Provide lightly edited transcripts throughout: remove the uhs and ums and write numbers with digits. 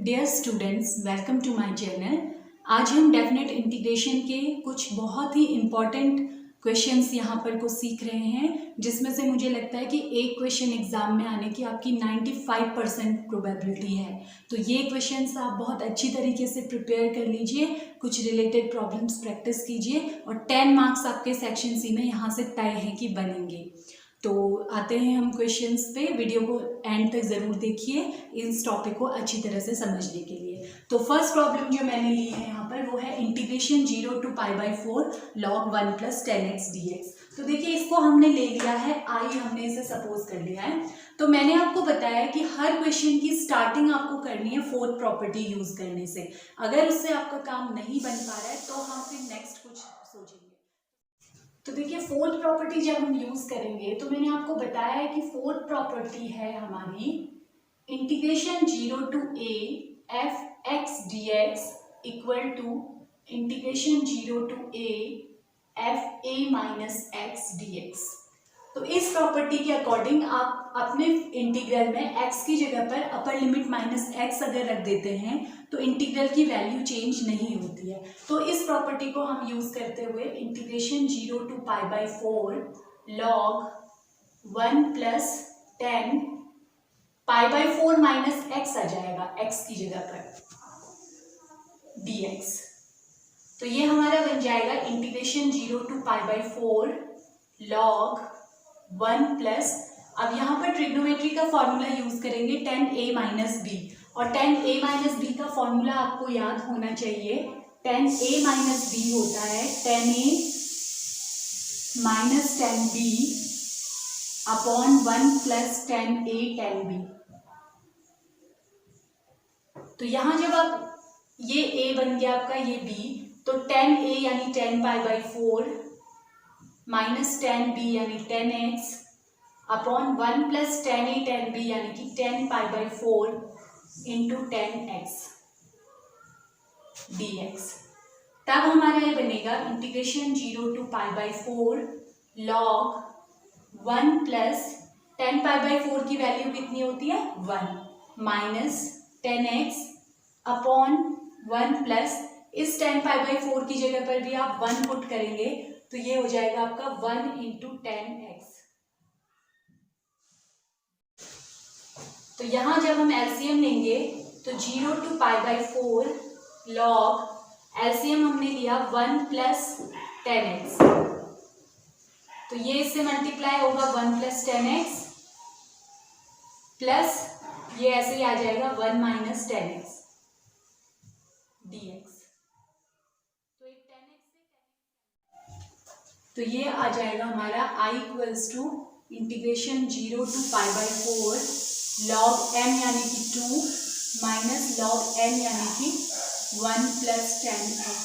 Dear students, welcome to my channel. आज हम definite integration के कुछ बहुत ही इम्पॉर्टेंट क्वेश्चंस यहाँ पर को सीख रहे हैं, जिसमें से मुझे लगता है कि एक क्वेश्चन एग्जाम में आने की आपकी 95% प्रोबेबिलिटी है। तो ये क्वेश्चंस आप बहुत अच्छी तरीके से प्रिपेयर कर लीजिए, कुछ रिलेटेड प्रॉब्लम्स प्रैक्टिस कीजिए और 10 मार्क्स आपके सेक्शन सी में यहाँ से तय है कि बनेंगे। तो आते हैं हम क्वेश्चंस पे। वीडियो को एंड तक ज़रूर देखिए इस टॉपिक को अच्छी तरह से समझने के लिए। तो फर्स्ट प्रॉब्लम जो मैंने ली है यहाँ पर वो है integration 0 to π/4 log 1 + 10x dx। तो देखिए इसको हमने ले लिया है आई, हमने इसे सपोज कर लिया है। तो मैंने आपको बताया कि हर क्वेश्चन की स्टार्टिंग आपको करनी है फोर्थ प्रॉपर्टी यूज करने से। अगर उससे आपका काम नहीं बन पा रहा है तो हम फिर नेक्स्ट कुछ सोचेंगे। तो देखिए फोर्थ प्रॉपर्टी जब हम यूज करेंगे तो मैंने आपको बताया है कि फोर्थ प्रॉपर्टी है हमारी integration 0 to a f(x) dx equal to integration 0 to a f(a - x) dx। तो इस प्रॉपर्टी के अकॉर्डिंग आप अपने इंटीग्रल में x की जगह पर अपर लिमिट -x अगर रख देते हैं तो इंटीग्रल की वैल्यू चेंज नहीं होती है। तो इस प्रॉपर्टी को हम यूज करते हुए इंटीग्रेशन 0 to π/4 log 1 + 10 π/4 - x आ जाएगा x की जगह पर dx। तो ये हमारा बन जाएगा इंटीग्रेशन 0 to π/4 log 1 + अब यहाँ पर ट्रिग्नोमेट्री का फॉर्मूला यूज करेंगे 10a - b, और 10a - b का फॉर्मूला आपको याद होना चाहिए। 10a - b होता है 10a - 10b upon 1 + 10a 10b। तो यहाँ जब आप ये a बन गया आपका, ये b, तो 10a यानी 10 π/4 - 10b यानी 10x अपॉन 1 + 10a 10b यानी कि 10 π/4 इंटू 10x dx। तब हमारा ये बनेगा इंटीग्रेशन 0 to π/4 log 1 + 10 π/4 की वैल्यू कितनी होती है 1 माइनस 10x अपॉन 1 प्लस इस 10 π/4 की जगह पर भी आप 1 पुट करेंगे तो ये हो जाएगा आपका 1 इंटू 10x। तो यहाँ जब हम एलसीएम लेंगे तो 0 to π/4 log एलसीएम हमने लिया 1 + 10x, तो ये इससे मल्टीप्लाई होगा 1 + 10x प्लस ये ऐसे ही आ जाएगा 1 - 10x dx। तो एक 10x से तो ये आ जाएगा हमारा I = integration 0 to π/4 log m यानी कि 2 माइनस log n यानी कि 1 + 10x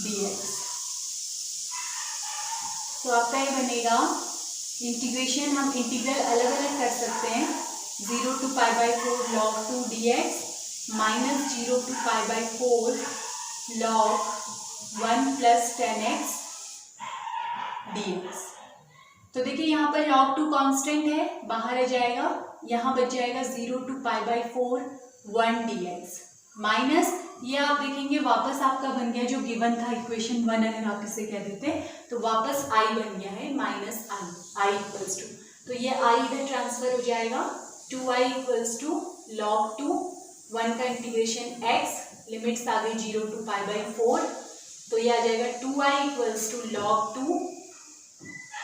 dx। तो आपका ये बनेगा इंटीग्रेशन, हम इंटीग्रल अलग अलग कर सकते हैं 0 to π/4 log 2 dx minus 0 to π/4 log 1 + 10x dx। तो देखिए यहाँ पर log 2 कांस्टेंट है, बाहर आ जाएगा, यहाँ बच जाएगा 0 to π/4 1 dx माइनस ये आप देखेंगे वापस आपका बन गया जो गिवन था इक्वेशन 1, अगर आप इसे कह देते तो वापस i बन गया है -i = तो ये i इधर ट्रांसफर हो जाएगा 2i = log 2 1 का इंटीग्रेशन x, लिमिट्स आ गई 0 to π/4, तो ये आ जाएगा 2i = log 2,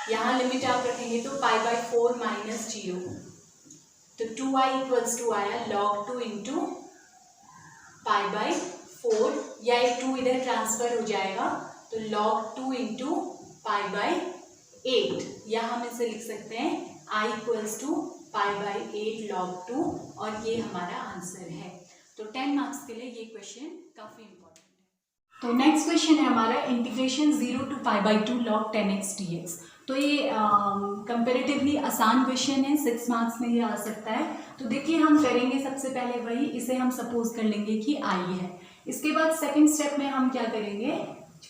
यहाँ लिमिट आप रखेंगे तो π/4 - 0, तो 2i आया log 2 इंटू π/4, या 2 इधर ट्रांसफर हो जाएगा तो log 2 इंटू π/8, या हम इसे लिख सकते हैं i = π/8 log 2, और ये हमारा आंसर है। तो 10 मार्क्स के लिए ये क्वेश्चन काफी इंपॉर्टेंट है। तो नेक्स्ट क्वेश्चन है हमारा integration 0 to π/2 log 10x dx। तो ये कंपेरेटिवली आसान क्वेश्चन है, 6 मार्क्स में ये आ सकता है। तो देखिए हम करेंगे सबसे पहले वही, इसे हम सपोज कर लेंगे कि i है। इसके बाद सेकंड स्टेप में हम क्या करेंगे,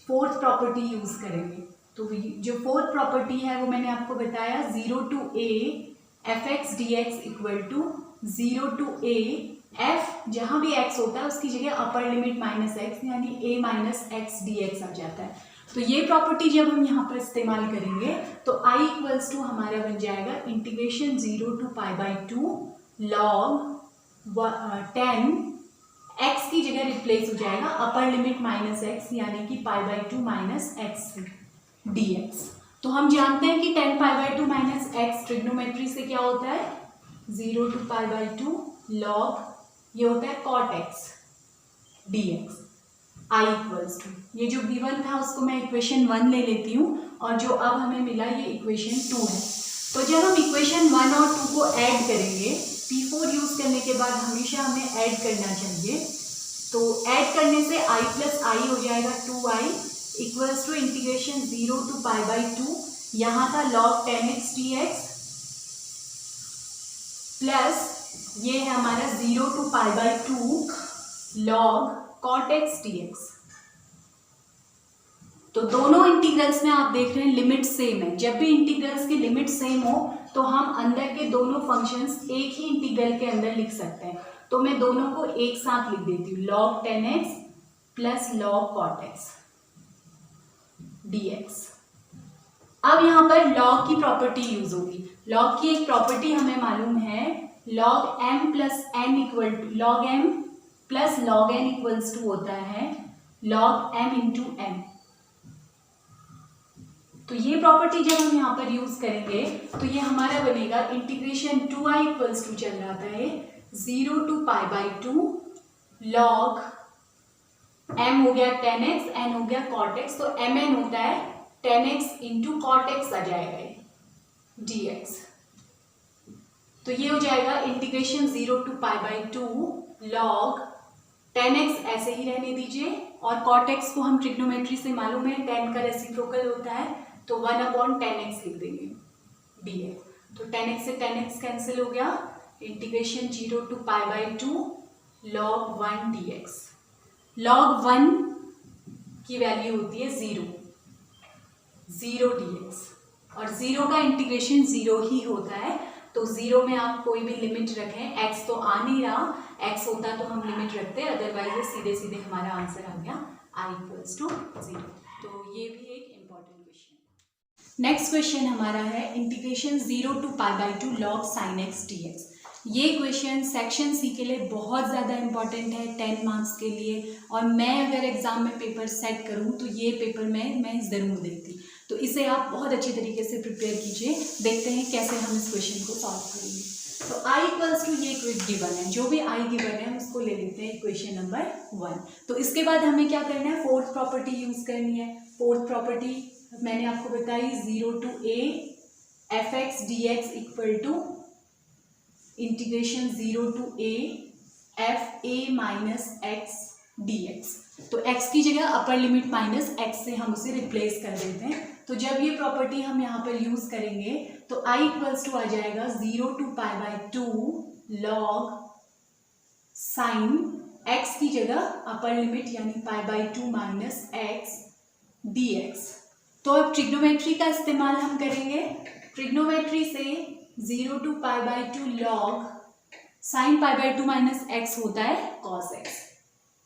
फोर्थ प्रॉपर्टी यूज करेंगे। तो जो फोर्थ प्रॉपर्टी है वो मैंने आपको बताया 0 to a F x D x equal to 0 to a f जहाँ भी x होता है उसकी जगह अपर लिमिट माइनस एक्स यानी a minus x D x आ जाता है। तो ये प्रॉपर्टी जब हम यहाँ पर इस्तेमाल करेंगे तो i इक्वल्स टू हमारा बन जाएगा इंटीग्रेशन 0 to π/2 log 10 x की जगह रिप्लेस हो जाएगा अपर लिमिट माइनस एक्स यानी कि π/2 माइनस एक्स डी एक्स। तो हम जानते हैं कि 10 π/2 माइनस एक्स ट्रिग्नोमेट्री से क्या होता है 0 to π/2 log ये होता है cot x dx i equals to ये जो v1 था उसको मैं इक्वेशन 1 ले लेती हूँ और जो अब हमें मिला ये इक्वेशन 2 है। तो जब हम इक्वेशन 1 और 2 को ऐड करेंगे P4 यूज करने के बाद हमेशा हमें ऐड करना चाहिए। तो ऐड करने से i प्लस आई हो जाएगा 2i equals to integration 0 to π/2 यहाँ था log 10x dx प्लस ये है हमारा 0 to π/2 log cot x dx। तो दोनों इंटीग्रल्स में आप देख रहे हैं लिमिट सेम है। जब भी इंटीग्रल्स की लिमिट सेम हो तो हम अंदर के दोनों फंक्शंस एक ही इंटीग्रल के अंदर लिख सकते हैं। तो मैं दोनों को एक साथ लिख देती हूँ log 10x plus log cot x dx। अब यहाँ पर log की प्रॉपर्टी यूज होगी। log की एक प्रॉपर्टी हमें मालूम है log m plus n equal to log m plus log n equals to होता है log m इंटू m। तो ये प्रॉपर्टी जब हम यहाँ पर यूज करेंगे तो ये हमारा बनेगा इंटीग्रेशन 2i इक्वल्स टू चल रहा है 0 to π/2 log m हो गया 10x n हो गया cot x। तो mn होता है 10x इंटू cot x आ जाएगा dx। तो ये हो जाएगा इंटीग्रेशन 0 to π/2 log 10x ऐसे ही रहने दीजिए और cot x को हम ट्रिग्नोमेट्री से मालूम है 10 का रेसिप्रोकल होता है तो 1/10x लिख देंगे dx। तो 10x से 10x कैंसिल हो गया integration 0 to π/2 log 1 dx। log 1 की वैल्यू होती है 0 dx और 0 का इंटीग्रेशन 0 ही होता है। तो 0 में आप कोई भी लिमिट रखें x तो आ नहीं रहा, x होता तो हम लिमिट रखते अदरवाइज सीधे सीधे हमारा आंसर आ गया i इक्वल्स टू 0। तो ये भी एक इम्पॉर्टेंट क्वेश्चन। नेक्स्ट क्वेश्चन हमारा है integration 0 to π/2 log sin x dx। ये क्वेश्चन सेक्शन सी के लिए बहुत ज़्यादा इंपॉर्टेंट है 10 मार्क्स के लिए और मैं अगर एग्जाम में पेपर सेट करूँ तो ये पेपर मैं ज़रूर देती। तो इसे आप बहुत अच्छी तरीके से प्रिपेयर कीजिए। देखते हैं कैसे हम इस क्वेश्चन को सॉल्व करेंगे। तो i इक्वल्स टू ये गिवन है, जो भी i गिवन है उसको ले लेते हैं इक्वेशन नंबर 1। तो इसके बाद हमें क्या करना है फोर्थ प्रॉपर्टी यूज करनी है। फोर्थ प्रॉपर्टी मैंने आपको बताई 0 to a F x D x equal to integration 0 to a F A minus x D X. तो x की जगह अपर लिमिट माइनस x से हम उसे रिप्लेस कर देते हैं। तो जब ये प्रॉपर्टी हम यहाँ पर यूज करेंगे तो i इक्वल्स टू आ जाएगा 0 to π/2 log साइन x की जगह अपर लिमिट यानी π/2 माइनस x dx। तो अब ट्रिग्नोमेट्री का इस्तेमाल हम करेंगे। ट्रिग्नोमेट्री से 0 to π/2 log sine π/2 minus x होता है cos x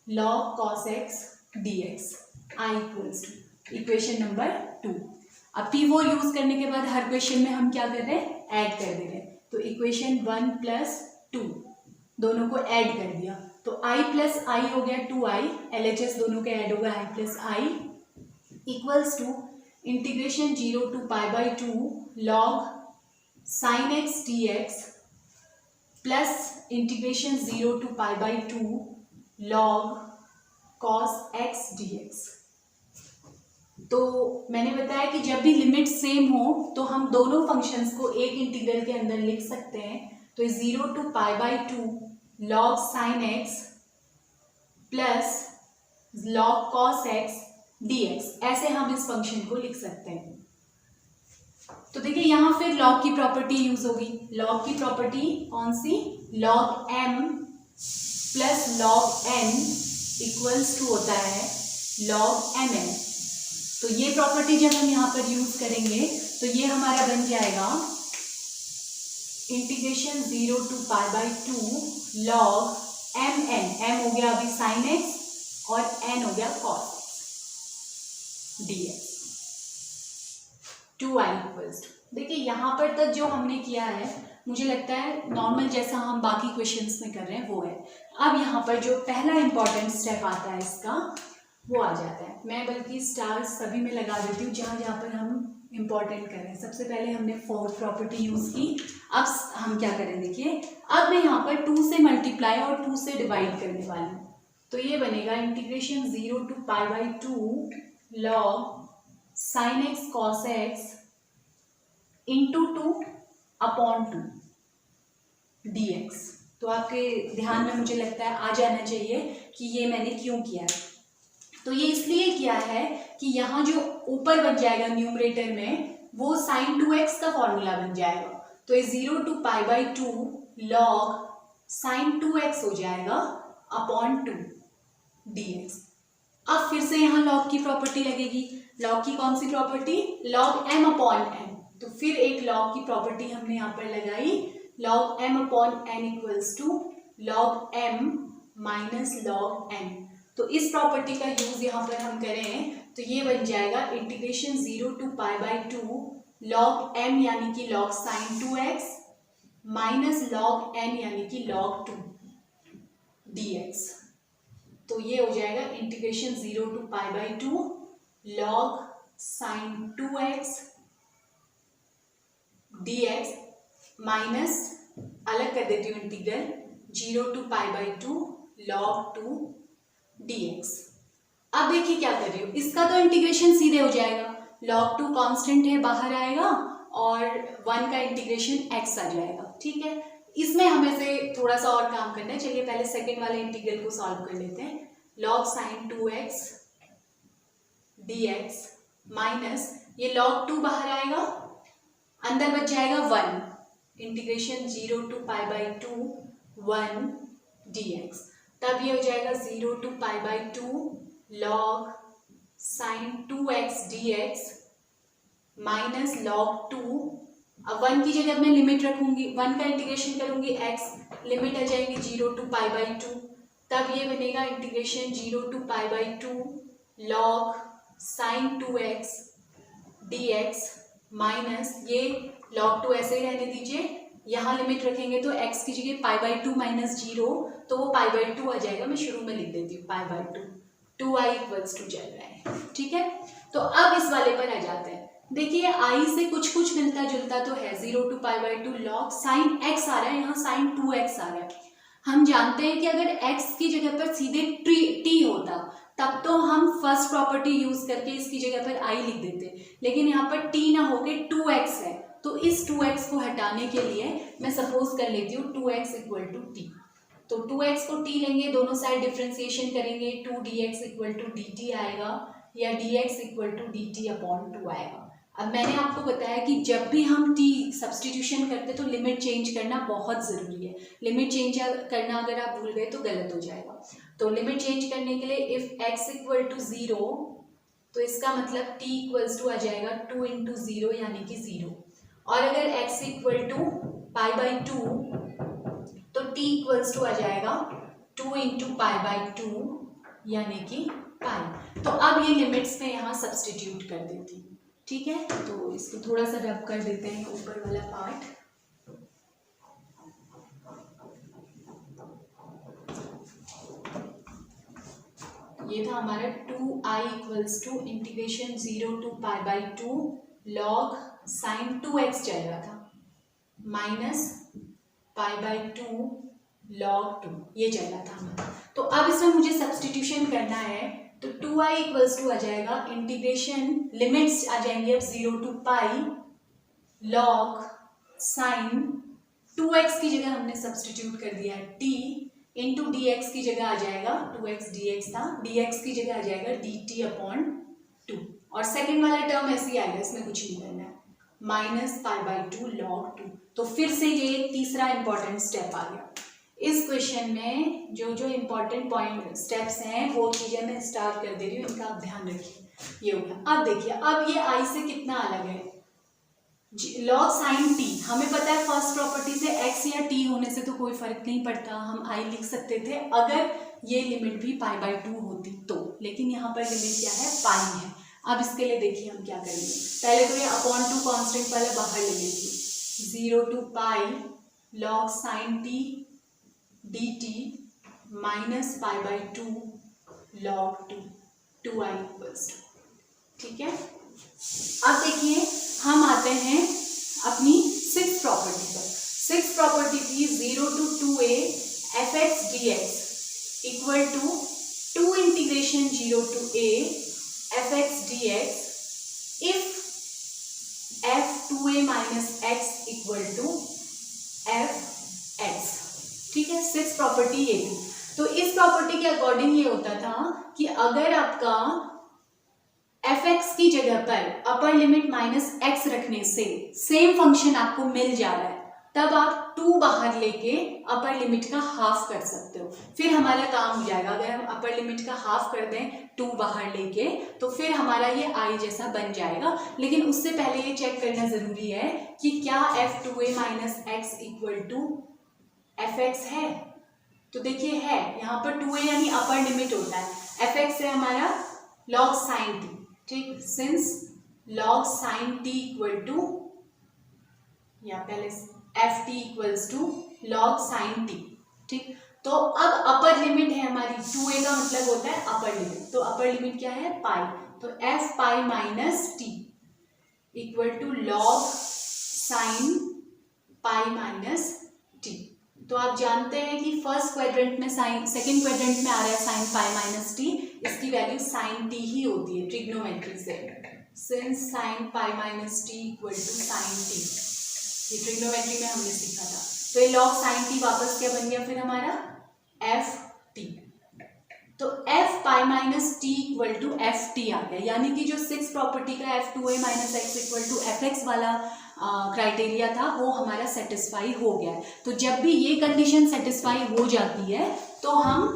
log cos x dx i equals to equation number 2। अब P4 यूज करने के बाद हर क्वेश्चन में हम क्या कर रहे हैं ऐड कर दे रहे हैं। तो इक्वेशन 1 प्लस 2 दोनों को ऐड कर दिया तो i प्लस आई हो गया 2i LHS दोनों के ऐड होगा i plus I equals to integration 0 to π/2 log sin x dx plus integration 0 to π/2 log cos x dx। तो मैंने बताया कि जब भी लिमिट सेम हो तो हम दोनों फंक्शंस को एक इंटीग्रल के अंदर लिख सकते हैं। तो 0 to π/2 log sin x plus log cos x dx ऐसे हम इस फंक्शन को लिख सकते हैं। तो देखिए यहाँ फिर log की प्रॉपर्टी यूज होगी। log की प्रॉपर्टी कौन सी log m plus log n equals to होता है log mn। तो ये प्रॉपर्टी जब हम यहाँ पर यूज करेंगे तो ये हमारा बन जाएगा integration 0 to pi by 2 log m n, m हो गया अभी sin x और n हो गया cos x dx 2i equals to. देखिए यहाँ पर तक जो हमने किया है मुझे लगता है नॉर्मल जैसा हम बाकी क्वेश्चंस में कर रहे हैं वो है। अब यहाँ पर जो पहला इंपॉर्टेंट स्टेप आता है इसका वो आ जाता है। मैं बल्कि स्टार्स सभी में लगा देती हूँ जहाँ जहाँ पर हम इंपॉर्टेंट करें। सबसे पहले हमने फोर्थ प्रॉपर्टी यूज की। अब हम क्या करें देखिए, अब मैं यहाँ पर 2 से मल्टीप्लाई और 2 से डिवाइड करने वाली हूँ। तो ये बनेगा integration 0 to pi by 2 log sin x cos x into 2 upon 2 dx। तो आपके ध्यान में मुझे लगता है आ जाना चाहिए कि ये मैंने क्यों किया है। तो ये इसलिए किया है कि यहाँ जो ऊपर बन जाएगा न्यूमरेटर में वो sin 2x का फॉर्मूला बन जाएगा। तो ये 0 to pi by 2 log sin 2x हो जाएगा अपॉन 2 dx। अब फिर से यहाँ log की प्रॉपर्टी लगेगी। log की कौन सी property? log m upon n। तो फिर एक log की प्रॉपर्टी हमने यहाँ पर लगाई, log m upon n equals to log m minus log n। तो इस प्रॉपर्टी का यूज यहाँ पर हम करें तो ये बन जाएगा integration 0 to pi by 2 log m यानी कि log sin 2x minus log n यानी कि log 2 dx। तो ये हो जाएगा integration 0 to pi by 2 log sin 2x dx minus अलग कर देती हूँ integral 0 to pi by 2 log 2 dx। अब देखिए क्या कर रही हूँ, इसका तो इंटीग्रेशन सीधे हो जाएगा। log 2 कांस्टेंट है, बाहर आएगा और 1 का इंटीग्रेशन x आ जाएगा। ठीक है, इसमें हमें से थोड़ा सा और काम करना है। चलिए पहले सेकेंड वाले इंटीग्रल को सॉल्व कर लेते हैं। log sin 2x dx minus ये log 2 बाहर आएगा, अंदर बच जाएगा 1 integration 0 to pi by 2 1 dx। तब ये हो जाएगा 0 to pi by 2 log sin 2x dx minus log 2। अब 1 की जगह मैं लिमिट रखूंगी, 1 का इंटीग्रेशन करूंगी x, लिमिट आ जाएगी 0 to पाई बाई 2। तब ये बनेगा integration 0 to pi by 2 log sin 2x dx minus ये log 2 ऐसे ही रहने दीजिए, यहाँ लिमिट रखेंगे तो x की जगह पाई बाई 2 माइनस 0 तो वो पाई बाई 2 आ जाएगा। मैं शुरू में लिख देती हूँ पाई बाई 2 2i इक्वल्स टू चल रहा है। ठीक है, तो अब इस वाले पर आ जाते हैं। देखिए i से कुछ कुछ मिलता जुलता तो है, 0 to pi by 2 log sin x आ रहा है, यहाँ sin 2x आ रहा है। हम जानते हैं कि अगर x की जगह पर सीधे t होता तब तो हम फर्स्ट प्रॉपर्टी यूज करके इसकी जगह पर i लिख देते, लेकिन यहाँ पर t ना होके 2x है। तो इस 2x को हटाने के लिए मैं सपोज कर लेती हूँ 2x इक्वल टू टी। तो 2x को t लेंगे, दोनों साइड डिफ्रेंसिएशन करेंगे, 2dx इक्वल टू dt आएगा या dx equal to dt upon 2 आएगा। अब मैंने आपको बताया कि जब भी हम t सब्सटीट्यूशन करते तो लिमिट चेंज करना बहुत ज़रूरी है। लिमिट चेंज करना अगर आप भूल गए तो गलत हो जाएगा। तो लिमिट चेंज करने के लिए इफ़ x इक्वल टू 0 तो इसका मतलब t इक्वल्स टू आ जाएगा 2 इंटू 0 यानी कि 0, और अगर x equal to pi by 2 तो t इक्वल्स टू आ जाएगा 2 इंटू पाई बाई 2 यानी कि पाई। तो अब ये लिमिट्स में यहाँ सब्सटीट्यूट कर देती हूँ। ठीक है, तो इसको थोड़ा सा रब कर देते हैं ऊपर वाला पार्ट। ये था हमारा 2i equals to integration 0 to pi by 2 log sin 2x चल रहा था माइनस पाई बाई 2 log 2 ये चल रहा था हमारा। तो अब इसमें मुझे सब्सटीट्यूशन करना है, तो 2i इक्वल्स टू आ जाएगा इंटीग्रेशन, लिमिट्स आ जाएंगे अब 0 to pi log sin 2x की जगह हमने सब्सटीट्यूट कर दिया है t इंटू dx की जगह आ जाएगा 2x dx था, dx की जगह आ जाएगा dt अपॉन 2, और सेकेंड वाला टर्म ऐसे ही आएगा, इसमें कुछ नहीं करना है, माइनस पाई बाई 2 log 2। तो फिर से ये तीसरा इंपॉर्टेंट स्टेप आ गया। इस क्वेश्चन में जो जो इम्पोर्टेंट पॉइंट स्टेप्स हैं वो चीज़ें मैं स्टार्ट कर दे रही हूँ, इनका आप ध्यान रखिए। ये हो गया। अब देखिए, अब ये i से कितना अलग है, log sin t हमें पता है फर्स्ट प्रॉपर्टी से x या t होने से तो कोई फर्क नहीं पड़ता, हम i लिख सकते थे अगर ये लिमिट भी π/2 होती तो, लेकिन यहाँ पर लिमिट क्या है, पाई है। अब इसके लिए देखिए हम क्या करेंगे, पहले तो ये अपॉन 2 कांस्टेंट वाला बाहर ले लेंगे, 0 to π log sin t dt minus π/2 log 2i equals to, ठीक है। अब देखिए हम आते हैं अपनी सिक्स प्रॉपर्टी पर। सिक्स प्रॉपर्टी थी 0 to 2a fx dx equal to 2 integration 0 to a fx dx if f2a minus x equal to fx, ठीक है। सिक्स प्रॉपर्टी ये थी। तो इस प्रॉपर्टी के अकॉर्डिंग ये होता था कि अगर आपका fx की जगह पर अपर लिमिट माइनस x रखने से सेम फंक्शन आपको मिल जा रहा है, तब आप 2 बाहर लेके अपर लिमिट का हाफ कर सकते हो, फिर हमारा काम हो जाएगा। अगर हम अपर लिमिट का हाफ कर दें 2 बाहर लेके, तो फिर हमारा ये i जैसा बन जाएगा। लेकिन उससे पहले ये चेक करना जरूरी है कि क्या f2a minus x equal to fx है। तो देखिए है, यहाँ पर 2a यानी अपर लिमिट होता है, fx है हमारा log sin t, ठीक। Since log sin t equal to, या पहले ft equals to log sin t, ठीक। तो अब अपर लिमिट है हमारी 2a का मतलब होता है अपर लिमिट, तो अपर लिमिट क्या है, पाई। तो f pi minus t equal to log sin pi minus t। तो आप जानते हैं कि फर्स्ट क्वाड्रेंट में साइन, सेकंड क्वाड्रेंट में आ रहा है साइन पाई माइनस टी, इसकी वैल्यू साइन टी ही होती है ट्रिग्नोमेट्री से। Since sine pi minus T equal to sine T, ये ट्रिग्नोमेट्री में हमने सीखा था। तो ये लॉग साइन टी वापस क्या बन गया फिर हमारा, एफ टी। तो f pi minus T equal to f t आ गया, यानी कि जो सिक्स प्रॉपर्टी का f2a minus x equal to fx वाला क्राइटेरिया था वो हमारा सेटिस्फाई हो गया है। तो जब भी ये कंडीशन सेटिस्फाई हो जाती है तो हम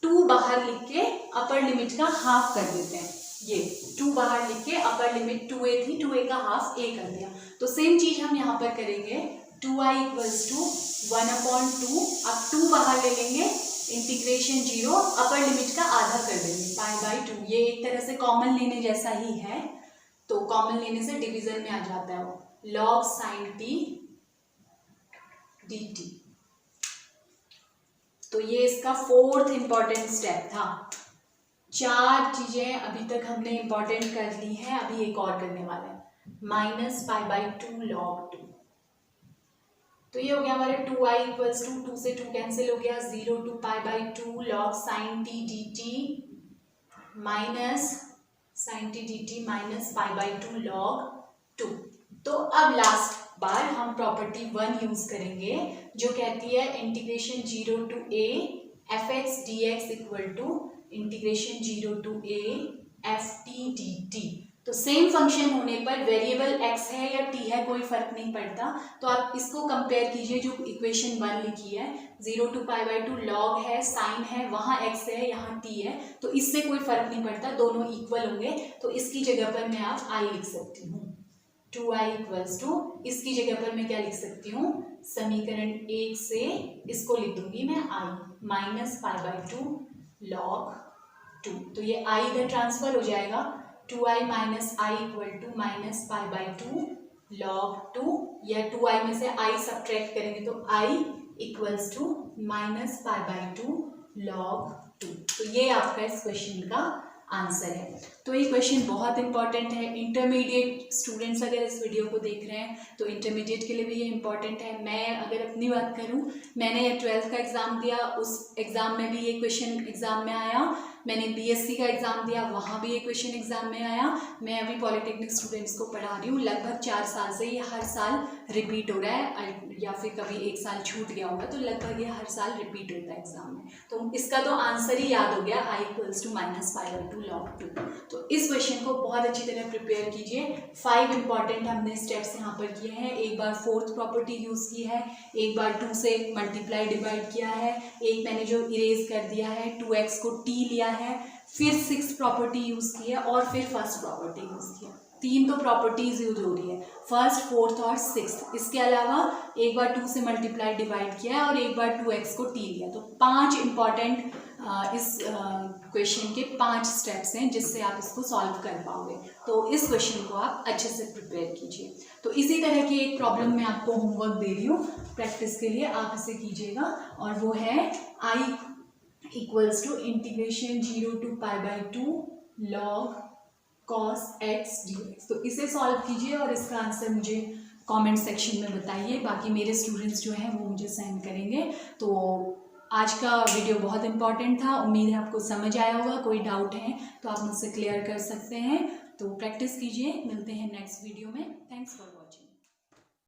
2 बाहर लिख के अपर लिमिट का हाफ कर देते हैं। ये 2 बाहर लिख के अपर लिमिट 2a थी, 2a का हाफ a कर दिया। तो सेम चीज हम यहाँ पर करेंगे, 2i इक्वल्स टू 1/2, अब 2 बाहर ले लेंगे, इंटीग्रेशन 0 अपर लिमिट का आधा कर देंगे π/2। ये एक तरह से कॉमन लेने जैसा ही है, तो कॉमन लेने से डिवीजन में आ जाता है वो, log sin t dt। तो ये इसका 4th इंपॉर्टेंट स्टेप था। 4 चीजें अभी तक हमने इंपॉर्टेंट कर ली हैं, अभी एक और करने वाला है, माइनस π/2 log 2। तो ये हो गया हमारे 2i इक्वल्स टू 2 से 2 कैंसिल हो गया, 0 to π/2 log sin t dt minus sin t dt minus π/2 log 2। तो अब लास्ट बार हम प्रॉपर्टी 1 यूज करेंगे जो कहती है integration 0 to a fx dx equal to integration 0 to a ft dt। तो सेम फंक्शन होने पर वेरिएबल x है या t है कोई फर्क नहीं पड़ता, तो आप इसको कंपेयर कीजिए जो इक्वेशन 1 लिखी है, 0 to π/2 log है, साइन है, वहाँ x है, यहाँ t है, तो इससे कोई फर्क नहीं पड़ता, दोनों इक्वल होंगे। तो इसकी जगह पर मैं आप i लिख सकती हूँ, 2i इक्वल्स टू, इसकी जगह पर मैं क्या लिख सकती हूँ, समीकरण 1 से इसको लिख दूंगी मैं i माइनस π/2 log 2। तो ये i इधर ट्रांसफर हो जाएगा, 2i minus i equal to minus π/2 log 2, या 2i में से i सब्ट्रैक्ट करेंगे तो i equals to minus π/2 log 2। तो ये आपका इस क्वेश्चन का आंसर है। तो ये क्वेश्चन बहुत इंपॉर्टेंट है, इंटरमीडिएट स्टूडेंट्स अगर इस वीडियो को देख रहे हैं तो इंटरमीडिएट के लिए भी ये इंपॉर्टेंट है। मैं अगर अपनी बात करूं, मैंने ये 12th का एग्ज़ाम दिया, उस एग्ज़ाम में भी ये क्वेश्चन एग्ज़ाम में आया, मैंने बीएससी का एग्ज़ाम दिया, वहाँ भी ये क्वेश्चन एग्ज़ाम में आया। मैं अभी पॉलिटेक्निक स्टूडेंट्स को पढ़ा रही हूँ, लगभग 4 साल से ये हर साल रिपीट हो रहा है, या फिर कभी 1 साल छूट गया होगा, तो लगभग ये हर साल रिपीट होता है एग्ज़ाम में। तो इसका तो आंसर ही याद हो गया, i equals to minus π/2 log 2। तो इस क्वेश्चन को बहुत अच्छी तरह प्रिपेयर कीजिए। 5 इंपॉर्टेंट हमने स्टेप्स यहाँ पर किए हैं, एक बार 4th प्रॉपर्टी यूज़ की है, एक बार 2 से मल्टीप्लाई डिवाइड किया है, एक मैंने जो इरेज कर दिया है 2x को t लिया है, फिर 6th प्रॉपर्टी यूज़ की है और फिर फर्स्ट प्रॉपर्टी यूज़ किया। 3 तो प्रॉपर्टीज यूज हो रही है, फर्स्ट, फोर्थ और सिक्स्थ। इसके अलावा एक बार 2 से मल्टीप्लाई डिवाइड किया है और एक बार 2x को t लिया। तो 5 इंपॉर्टेंट इस क्वेश्चन के 5 स्टेप्स हैं जिससे आप इसको सॉल्व कर पाओगे। तो इस क्वेश्चन को आप अच्छे से प्रिपेयर कीजिए। तो इसी तरह की एक प्रॉब्लम मैं आपको होमवर्क दे रही हूँ प्रैक्टिस के लिए, आप इसे कीजिएगा। और वो है I equals to integration 0 to π/2 log cos x dx। तो इसे सॉल्व कीजिए और इसका आंसर मुझे कमेंट सेक्शन में बताइए। बाकी मेरे स्टूडेंट्स जो हैं वो मुझे सेंड करेंगे। तो आज का वीडियो बहुत इंपॉर्टेंट था, उम्मीद है आपको समझ आया होगा। कोई डाउट है तो आप मुझसे क्लियर कर सकते हैं। तो प्रैक्टिस कीजिए, मिलते हैं नेक्स्ट वीडियो में। Thanks for watching.